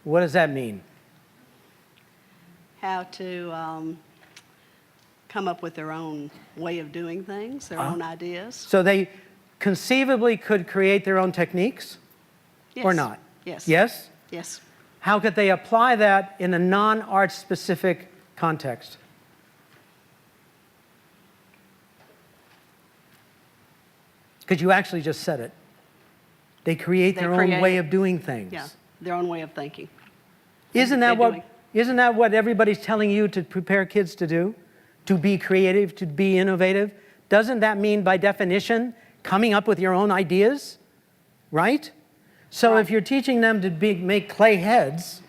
What does that mean? How to come up with their own way of doing things, their own ideas. So they conceivably could create their own techniques? Yes. Or not? Yes. Yes? Yes. How could they apply that in a non-art specific context? Because you actually just said it. They create their own way of doing things. Yeah, their own way of thinking. Isn't that what everybody's telling you to prepare kids to do? To be creative, to be innovative? Doesn't that mean, by definition, coming up with your own ideas? Right? So if you're teaching them to make clay heads,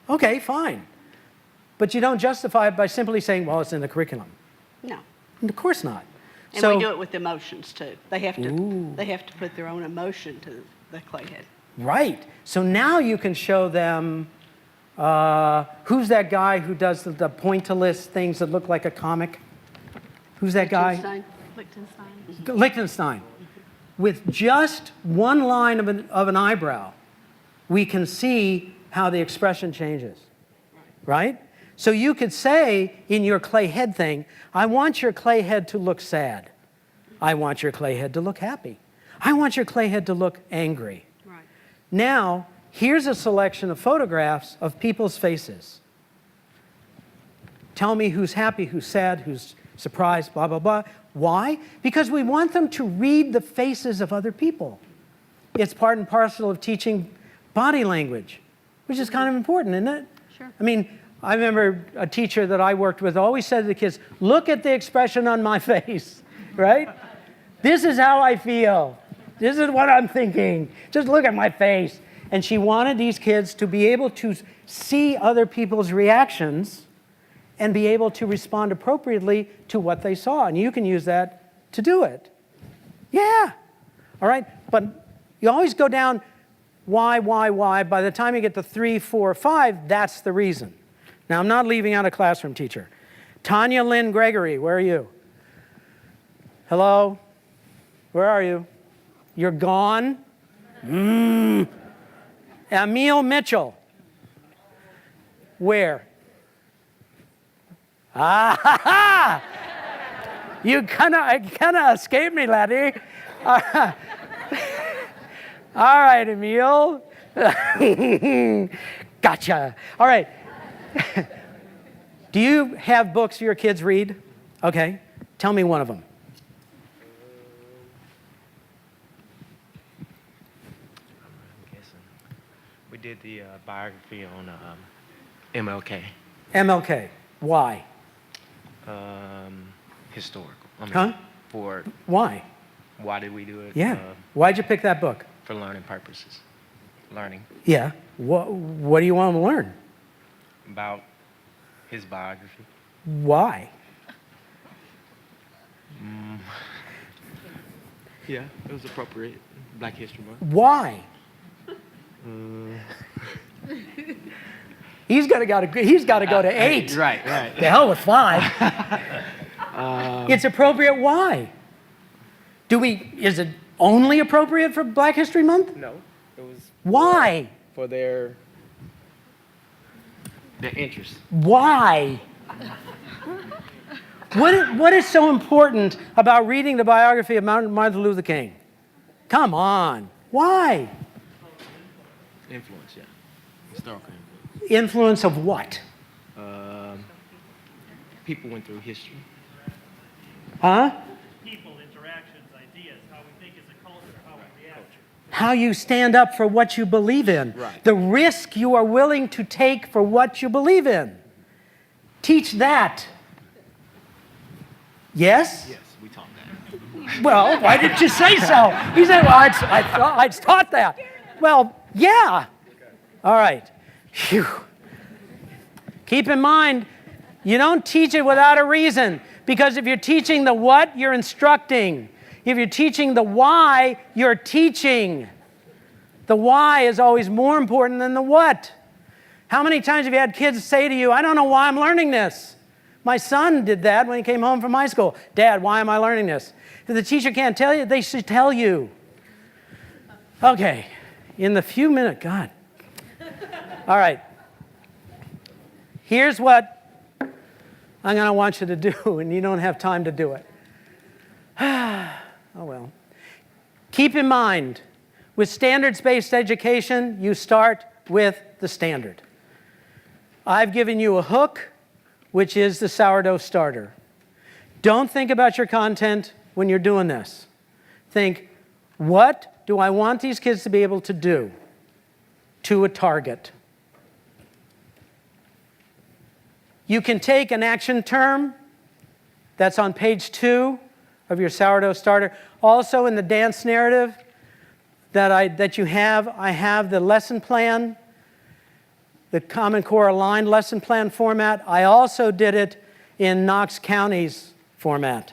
okay, fine. But you don't justify it by simply saying, well, it's in the curriculum. No. Of course not. And we do it with emotions, too. They have to put their own emotion to the clay head. Right. So now you can show them, who's that guy who does the pointillist things that look like a comic? Who's that guy? Lichtenstein. Lichtenstein. With just one line of an eyebrow, we can see how the expression changes. Right? So you could say in your clay head thing, I want your clay head to look sad. I want your clay head to look happy. I want your clay head to look angry. Right. Now, here's a selection of photographs of people's faces. Tell me who's happy, who's sad, who's surprised, blah, blah, blah. Why? Because we want them to read the faces of other people. It's part and parcel of teaching body language, which is kind of important, isn't it? Sure. I mean, I remember a teacher that I worked with always said to the kids, look at the expression on my face, right? This is how I feel. This is what I'm thinking. Just look at my face. And she wanted these kids to be able to see other people's reactions and be able to respond appropriately to what they saw. And you can use that to do it. Yeah. All right? But you always go down why. By the time you get to 3, 4, 5, that's the reason. Now, I'm not leaving out a classroom teacher. Tanya Lynn Gregory, where are you? Hello? Where are you? You're gone? Emil Mitchell. Where? Ah, ha, ha! You kind of escaped me, laddie. All right, Emil. Gotcha. All right. Do you have books your kids read? Okay. Tell me one of them. I'm guessing. We did the biography on MLK. MLK. Why? Historical. Why? Why did we do it? Yeah. Why'd you pick that book? For learning purposes. Learning. Yeah. What do you want them to learn? About his biography. Why? Yeah, it was appropriate. Black History Month. Why? He's got to go to 8. Right. The hell with 5. It's appropriate. Why? Is it only appropriate for Black History Month? No, it was. Why? For their interest. Why? What is so important about reading the biography of Martin Luther King? Come on. Why? Influence, yeah. Historical influence. Influence of what? People went through history. Huh? People, interactions, ideas, how we think as a culture, how we react. How you stand up for what you believe in. Right. The risk you are willing to take for what you believe in. Teach that. Yes? Yes, we taught that. Well, why didn't you say so? He said, well, I'd taught that. Well, yeah. All right. Phew. Keep in mind, you don't teach it without a reason. Because if you're teaching the what, you're instructing. If you're teaching the why, you're teaching. The why is always more important than the what. How many times have you had kids say to you, I don't know why I'm learning this? My son did that when he came home from high school. Dad, why am I learning this? If the teacher can't tell you, they should tell you. Okay, in the few minutes, God. All right. Here's what I'm going to want you to do, and you don't have time to do it. Oh, well. Keep in mind, with standards-based education, you start with the standard. I've given you a hook, which is the sourdough starter. Don't think about your content when you're doing this. Think, what do I want these kids to be able to do to a target? You can take an action term that's on page 2 of your sourdough starter. Also in the dance narrative that you have, I have the lesson plan, the Common Core aligned lesson plan format. I also did it in Knox County's format,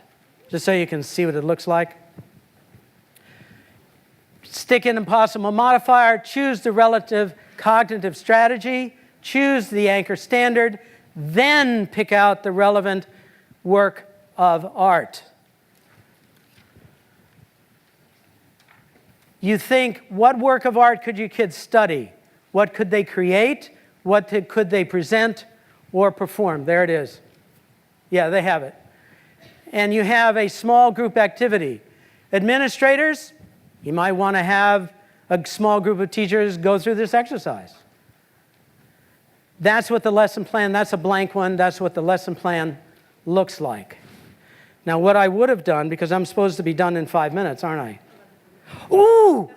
just so you can see what it looks like. Stick in a possible modifier, choose the relative cognitive strategy, choose the anchor standard, then pick out the relevant work of art. You think, what work of art could your kids study? What could they create? What could they present or perform? There it is. Yeah, they have it. And you have a small group activity. Administrators, you might want to have a small group of teachers go through this exercise. That's what the lesson plan, that's a blank one, that's what the lesson plan looks like. Now what I would have done, because I'm supposed to be done in 5 minutes, aren't I? Ooh!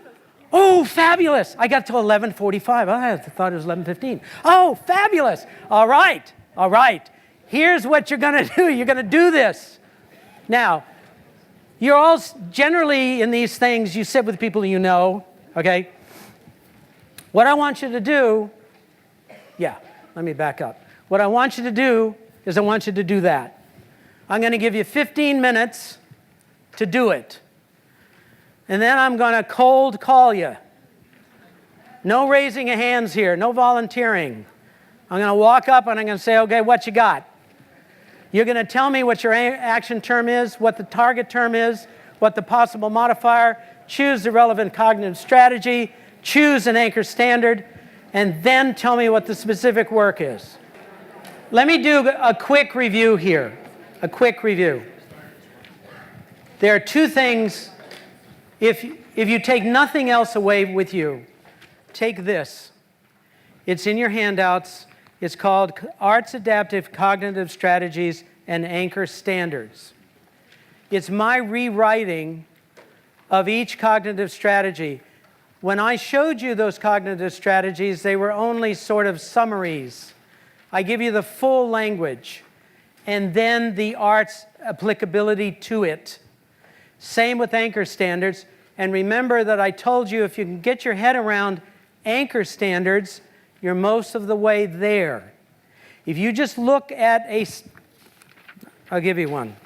Oh, fabulous! I got till 11:45. I thought it was 11:15. Oh, fabulous! All right, all right. Here's what you're going to do. You're going to do this. Now, you're all generally in these things, you sit with people you know, okay? What I want you to do, let me back up. What I want you to do is I want you to do that. I'm going to give you 15 minutes to do it. And then I'm going to cold call you. No raising of hands here, no volunteering. I'm going to walk up and I'm going to say, okay, what you got? You're going to tell me what your action term is, what the target term is, what the possible modifier, choose the relevant cognitive strategy, choose an anchor standard, and then tell me what the specific work is. Let me do a quick review here, a quick review. There are two things, if you take nothing else away with you, take this. It's in your handouts. It's called Arts Adaptive Cognitive Strategies and Anchor Standards. It's my rewriting of each cognitive strategy. When I showed you those cognitive strategies, they were only sort of summaries. I give you the full language and then the art's applicability to it. Same with anchor standards. And remember that I told you if you can get your head around anchor standards, you're most of the way there. If you just look at I'll give you one.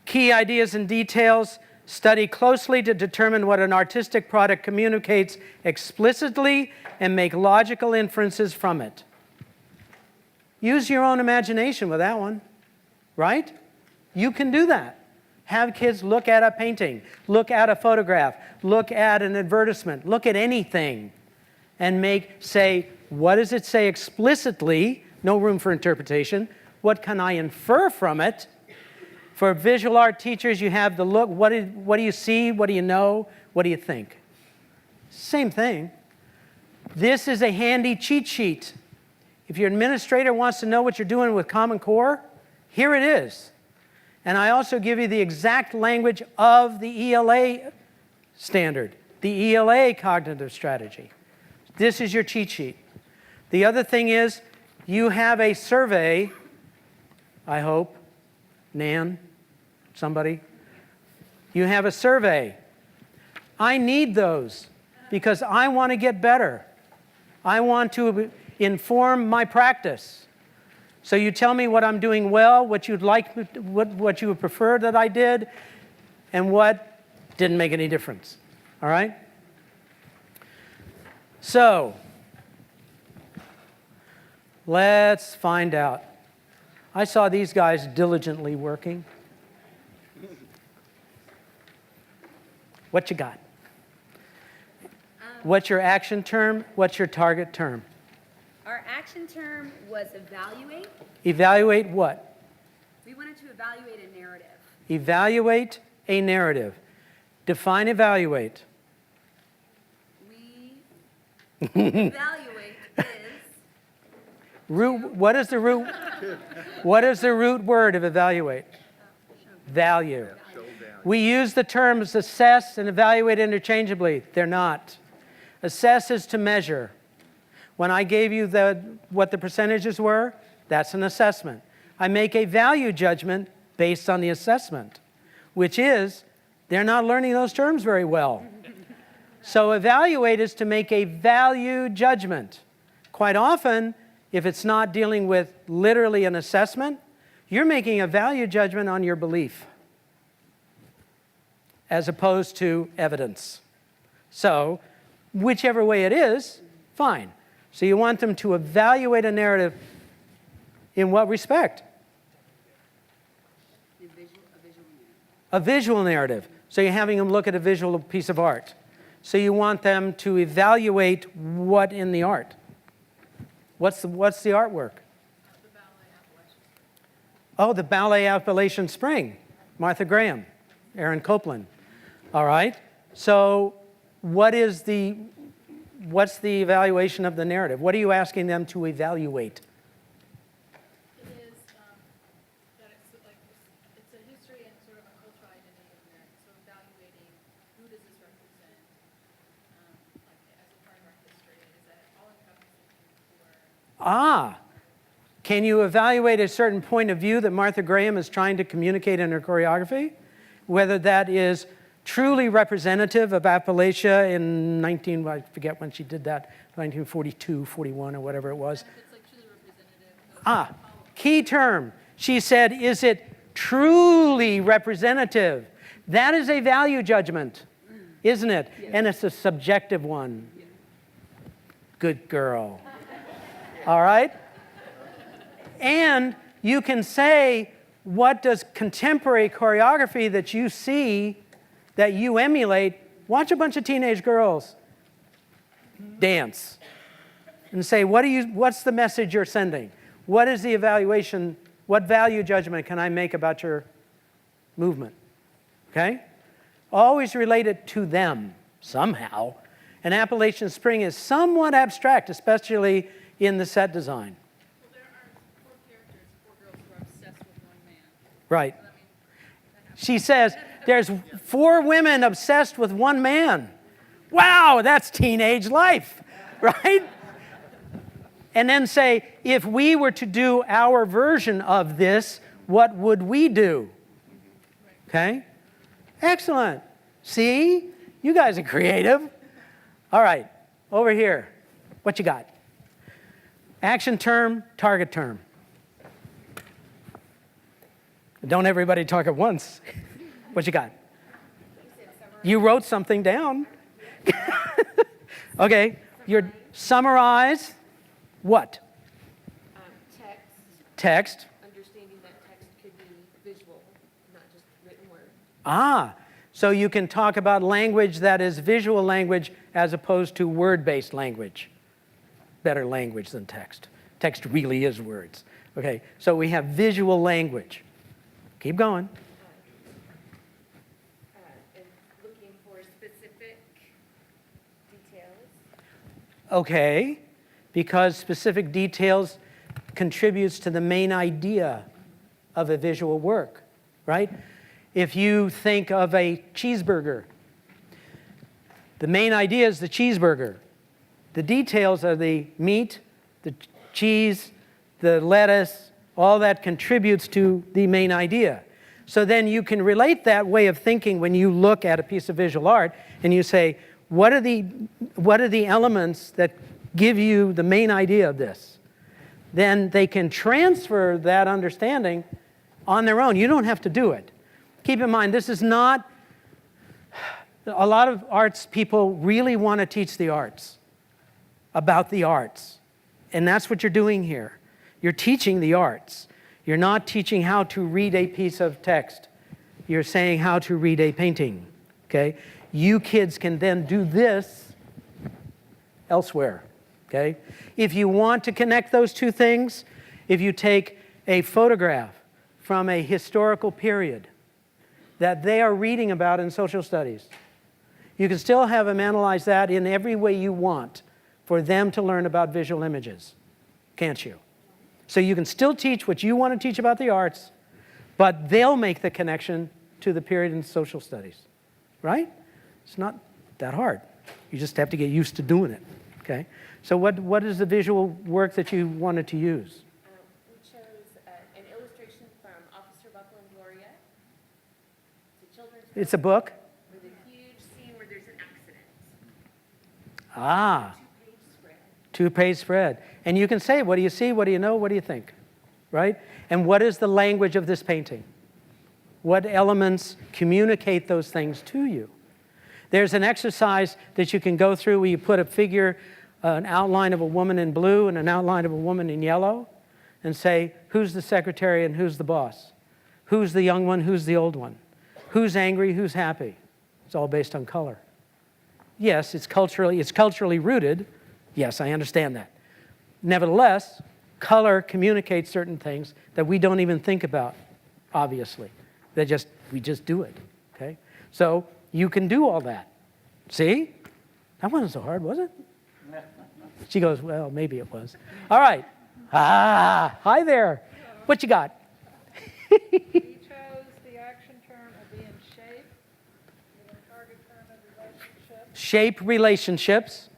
Key ideas and details. Study closely to determine what an artistic product communicates explicitly and make logical inferences from it. Use your own imagination with that one, right? You can do that. Have kids look at a painting, look at a photograph, look at an advertisement, look at anything, and say, what does it say explicitly? No room for interpretation. What can I infer from it? For visual art teachers, you have the look. What do you see? What do you know? What do you think? Same thing. This is a handy cheat sheet. If your administrator wants to know what you're doing with Common Core, here it is. And I also give you the exact language of the ELA standard, the ELA cognitive strategy. This is your cheat sheet. The other thing is you have a survey, I hope, Nan, somebody. You have a survey. I need those because I want to get better. I want to inform my practice. So you tell me what I'm doing well, what you'd like, what you would prefer that I did, and what didn't make any difference. All right? So, let's find out. I saw these guys diligently working. What you got? What's your action term? What's your target term? Our action term was evaluate. Evaluate what? We wanted to evaluate a narrative. Evaluate a narrative. Define evaluate. We evaluate is What is the root? What is the root word of evaluate? Value. We use the terms assess and evaluate interchangeably. They're not. Assess is to measure. When I gave you what the percentages were, that's an assessment. I make a value judgment based on the assessment, which is they're not learning those terms very well. So evaluate is to make a value judgment. Quite often, if it's not dealing with literally an assessment, you're making a value judgment on your belief as opposed to evidence. So whichever way it is, fine. So you want them to evaluate a narrative in what respect? A visual narrative. So you're having them look at a visual piece of art. So you want them to evaluate what in the art? What's the artwork? Oh, the Ballet Appalachian Spring. Martha Graham, Aaron Copland. All right. So what's the evaluation of the narrative? What are you asking them to evaluate? It is that it's a history and sort of a cultural identity of America. So evaluating who does this represent, as a part of our history, is that all encompassing for? Can you evaluate a certain point of view that Martha Graham is trying to communicate in her choreography? Whether that is truly representative of Appalachia in I forget when she did that, 1942, 41, or whatever it was. It's like truly representative of Key term. She said, is it truly representative? That is a value judgment, isn't it? Yes. And it's a subjective one. Yes. Good girl. All right? And you can say, what does contemporary choreography that you see, that you emulate, watch a bunch of teenage girls dance and say, what's the message you're sending? What is the evaluation? What value judgment can I make about your movement? Okay? Always relate it to them somehow. And Appalachian Spring is somewhat abstract, especially in the set design. Well, there are 4 characters, 4 girls who are obsessed with one man. Right. She says, there's 4 women obsessed with one man. Wow, that's teenage life, right? And then say, if we were to do our version of this, what would we do? Okay? Excellent. See? You guys are creative. All right, over here. What you got? Action term, target term. Don't everybody talk at once. What you got? You wrote something down. Okay, you're summarize what? Text. Understanding that text could be visual, not just written word. So you can talk about language that is visual language as opposed to word-based language. Better language than text. Text really is words. Okay, so we have visual language. Keep going. And looking for specific details. Okay, because specific details contributes to the main idea of a visual work, right? If you think of a cheeseburger, the main idea is the cheeseburger. The details are the meat, the cheese, the lettuce, all that contributes to the main idea. So then you can relate that way of thinking when you look at a piece of visual art and you say, what are the elements that give you the main idea of this? Then they can transfer that understanding on their own. You don't have to do it. Keep in mind, this is not, a lot of arts people really want to teach the arts, about the arts. And that's what you're doing here. You're teaching the arts. You're not teaching how to read a piece of text. You're saying how to read a painting, okay? You kids can then do this elsewhere, okay? If you want to connect those two things, if you take a photograph from a historical period that they are reading about in social studies, you can still have them analyze that in every way you want for them to learn about visual images, can't you? So you can still teach what you want to teach about the arts, but they'll make the connection to the period in social studies, right? It's not that hard. You just have to get used to doing it, okay? So what is the visual work that you wanted to use? We chose an illustration from Officer Buckle and Gloria. It's a children's It's a book? with a huge scene where there's an accident. Ah, Two-page spread. two-page spread. And you can say, what do you see, what do you know, what do you think, right? And what is the language of this painting? What elements communicate those things to you? There's an exercise that you can go through where you put a figure, an outline of a woman in blue and an outline of a woman in yellow, and say, who's the secretary and who's the boss? Who's the young one, who's the old one? Who's angry, who's happy? It's all based on color. Yes, it's culturally rooted. Yes, I understand that. Nevertheless, color communicates certain things that we don't even think about, obviously. We just do it, okay? So you can do all that. See? That wasn't so hard, was it? She goes, well, maybe it was. All right. Ah, hi there. What you got? We chose the action term of being shape, with a target term of relationship. Shape relationships.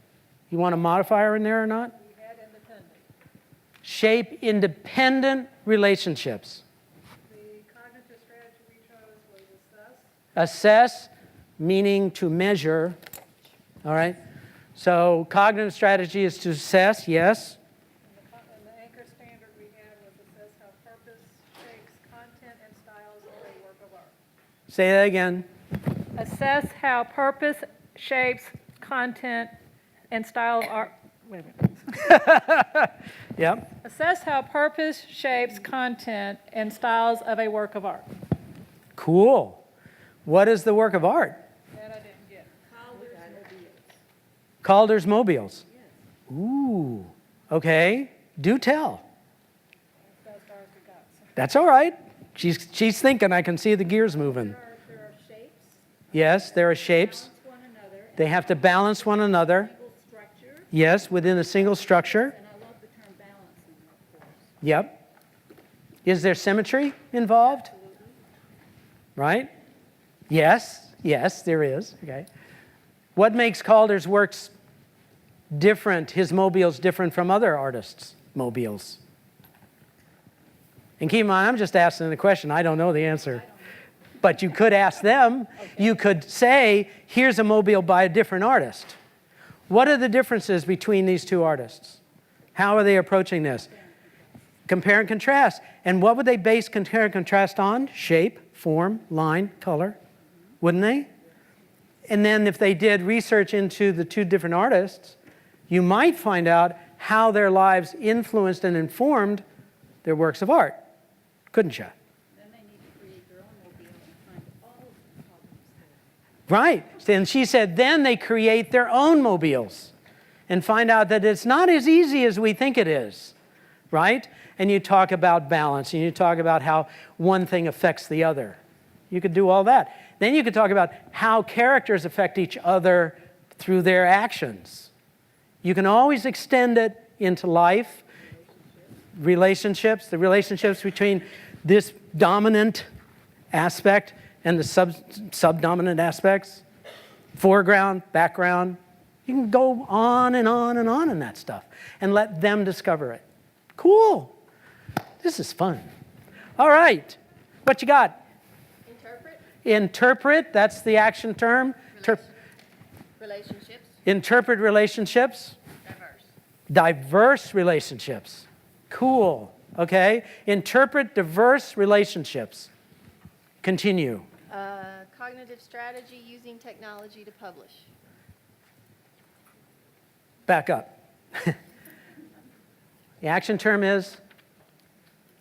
You want a modifier in there or not? We had independent. Shape independent relationships. The cognitive strategy we chose was assess. Assess, meaning to measure. All right? So cognitive strategy is to assess, yes. And the anchor standard we had was assess how purpose shapes content and styles of a work of art. Say that again. Assess how purpose shapes content and style of art. Wait a minute. Yep. Assess how purpose shapes content and styles of a work of art. Cool. What is the work of art? That I didn't get. Calder's Mobiles. Ooh. Okay. Do tell. That's as far as we got. So That's all right. She's thinking. I can see the gears moving. There are shapes, Yes, there are shapes. one another, They have to balance one another. single structure, Yes, within a single structure. and I love the term balancing, of course. Yep. Is there symmetry involved? Right? Yes, yes, there is. Okay. What makes Calder's works different, his mobiles different from other artists' mobiles? And keep in mind, I'm just asking the question. I don't know the answer. But you could ask them. You could say, here's a mobile by a different artist. What are the differences between these two artists? How are they approaching this? Compare and contrast. And what would they base compare and contrast on? Shape, form, line, color. Wouldn't they? And then if they did research into the two different artists, you might find out how their lives influenced and informed their works of art. Couldn't you? Then they need to create their own mobile and find all of the problems there. Right. And she said, then they create their own mobiles and find out that it's not as easy as we think it is. Right? And you talk about balance, and you talk about how one thing affects the other. You could do all that. Then you could talk about how characters affect each other through their actions. You can always extend it into life, relationships, the relationships between this dominant aspect and the subdominant aspects, foreground, background. You can go on and on and on in that stuff and let them discover it. Cool. This is fun. All right. What you got? Interpret, Interpret, that's the action term. relationships, Interpret relationships. diverse. Diverse relationships. Cool. Okay. Interpret diverse relationships. Continue. Cognitive strategy using technology to publish. Back up. The action term is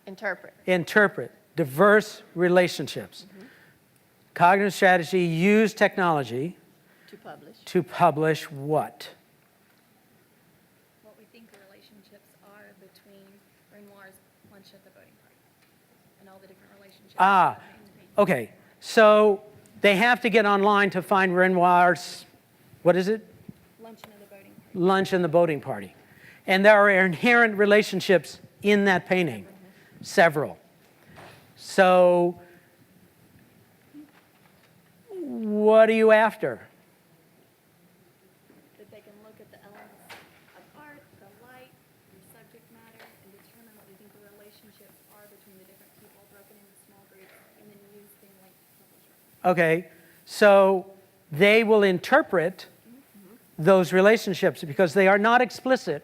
Interpret. interpret. Diverse relationships. Cognitive strategy, use technology To publish. to publish what? Okay, so they have to get online to find Renoir's, what is it? Luncheon of the Boating. Lunch and the Boating Party. And there are inherent relationships in that painting, several. So what are you after? That they can look at the elements of art, the light, your subject matter, and determine what they think the relationships are between the different people broken into small groups, and then use things like publisher. Okay, so they will interpret those relationships because they are not explicit,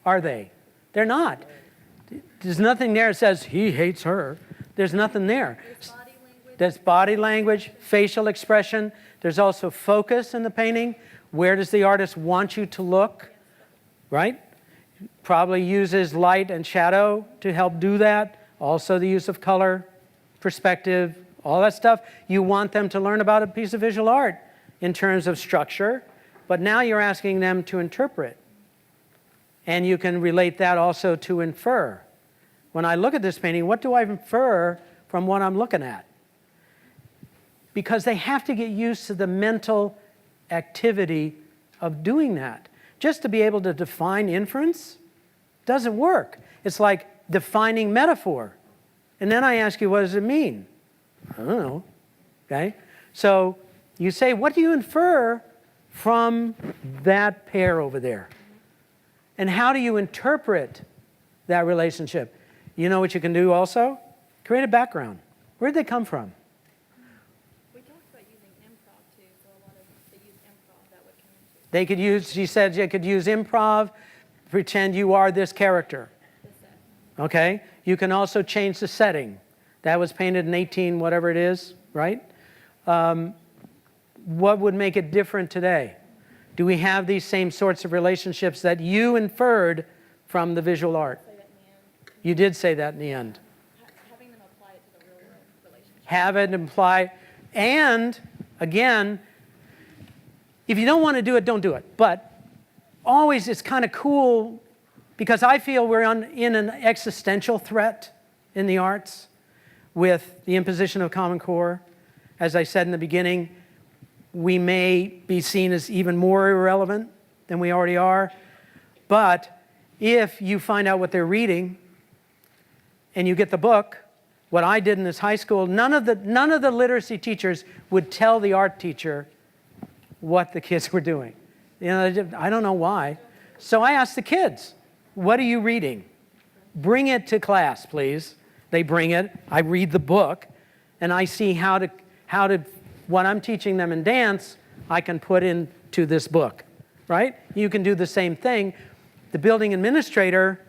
are they? They're not. There's nothing there that says, he hates her. There's nothing there. There's body language. There's body language, facial expression. There's also focus in the painting. Where does the artist want you to look, right? Probably uses light and shadow to help do that. Also the use of color, perspective, all that stuff. You want them to learn about a piece of visual art in terms of structure, but now you're asking them to interpret. And you can relate that also to infer. When I look at this painting, what do I infer from what I'm looking at? Because they have to get used to the mental activity of doing that. Just to be able to define inference doesn't work. It's like defining metaphor. And then I ask you, what does it mean? I don't know. Okay? So you say, what do you infer from that pair over there? And how do you interpret that relationship? You know what you can do also? Create a background. Where did they come from? We talked about using improv too, so a lot of they use improv that would come into They could use, she said you could use improv, pretend you are this character. the set. Okay? You can also change the setting. That was painted in 18, whatever it is, right? What would make it different today? Do we have these same sorts of relationships that you inferred from the visual art? Say that in the end. You did say that in the end. Having them apply it to the real world relationship. Have it imply, and again, if you don't want to do it, don't do it. But always it's kind of cool because I feel we're in an existential threat in the arts with the imposition of Common Core. As I said in the beginning, we may be seen as even more irrelevant than we already are. But if you find out what they're reading and you get the book, what I did in this high school, none of the literacy teachers would tell the art teacher what the kids were doing. You know, I don't know why. So I asked the kids, what are you reading? Bring it to class, please. They bring it, I read the book, and I see how to what I'm teaching them in dance, I can put into this book, right? You can do the same thing. The building administrator,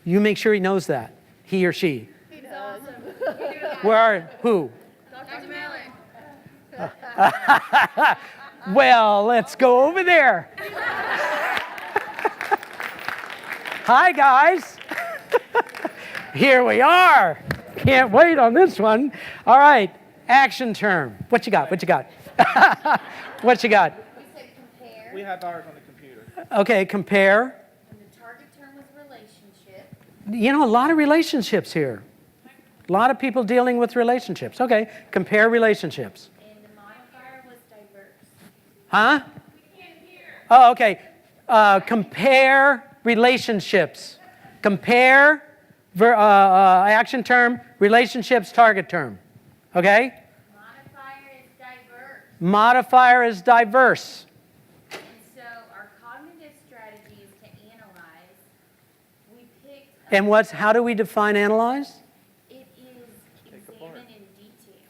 you make sure he knows that, he or she. He's awesome. Where are, who? Dr. Miller. Well, let's go over there. Hi, guys. Here we are. Can't wait on this one. All right, action term. What you got? What you got? What you got? We said compare, We have ours on the computer. Okay, compare. and the target term was relationship. You know, a lot of relationships here. A lot of people dealing with relationships. Okay, compare relationships. And the modifier was diverse. Huh? Oh, okay. Compare relationships. Compare action term, relationships, target term. Okay? Modifier is diverse. Modifier is diverse. And so our cognitive strategy is to analyze. We picked. And how do we define analyze? It is examine in detail.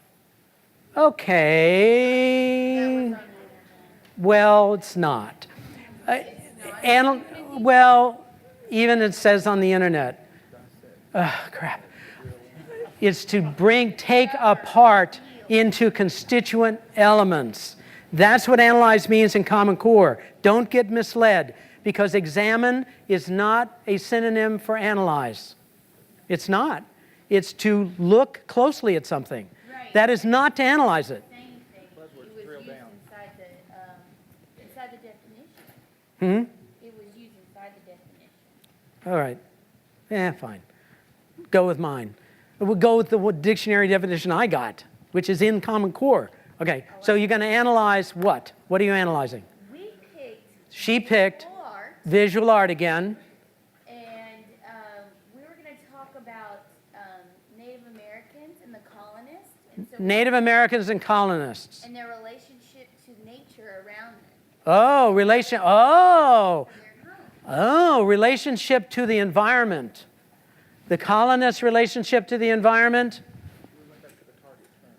Okay. That was on the internet. Well, it's not. Well, even it says on the internet. Crap. It's to take apart into constituent elements. That's what analyze means in Common Core. Don't get misled, because examine is not a synonym for analyze. It's not. It's to look closely at something. Right. That is not to analyze it. Same thing. It was used inside the definition. Hmm? It was used inside the definition. All right. Fine. Go with mine. It would go with the dictionary definition I got, which is in Common Core. Okay, so you're going to analyze what? What are you analyzing? We picked. She picked Art, visual art again. and we were going to talk about Native Americans and the colonists, and so Native Americans and colonists. and their relationship to nature around them, Oh, their home. relationship to the environment. The colonists' relationship to the environment. We went back to the target term,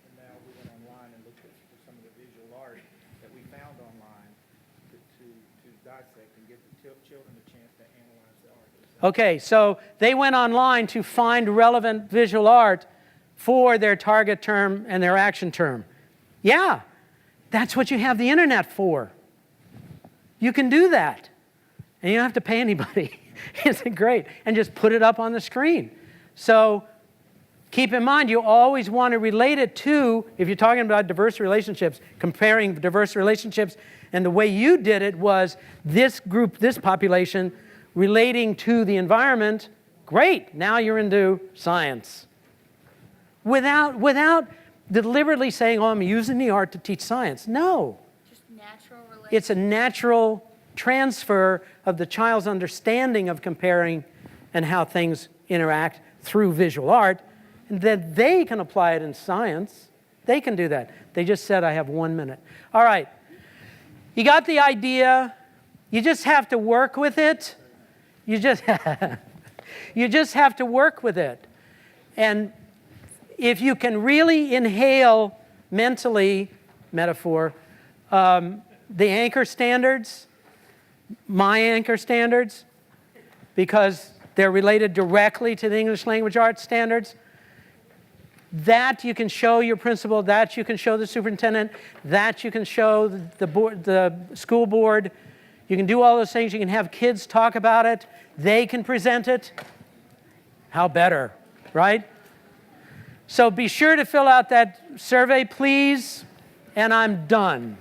and now we went online and looked at some of the visual art that we found online to dissect and give the children a chance to analyze the art. Okay, so they went online to find relevant visual art for their target term and their action term. Yeah, that's what you have the internet for. You can do that, and you don't have to pay anybody. Isn't it great? And just put it up on the screen. So keep in mind, you always want to relate it to, if you're talking about diverse relationships, comparing diverse relationships, and the way you did it was this group, this population, relating to the environment. Great, now you're into science. Without deliberately saying, oh, I'm using the art to teach science. No. Just natural relationship. It's a natural transfer of the child's understanding of comparing and how things interact through visual art, and then they can apply it in science. They can do that. They just said, I have 1 minute. All right. You got the idea. You just have to work with it. You just have to work with it. And if you can really inhale mentally, metaphor, the anchor standards, my anchor standards, because they're related directly to the English language arts standards, that you can show your principal, that you can show the superintendent, that you can show the board, the school board. You can do all those things. You can have kids talk about it. They can present it. How better, right? So be sure to fill out that survey, please, and I'm done.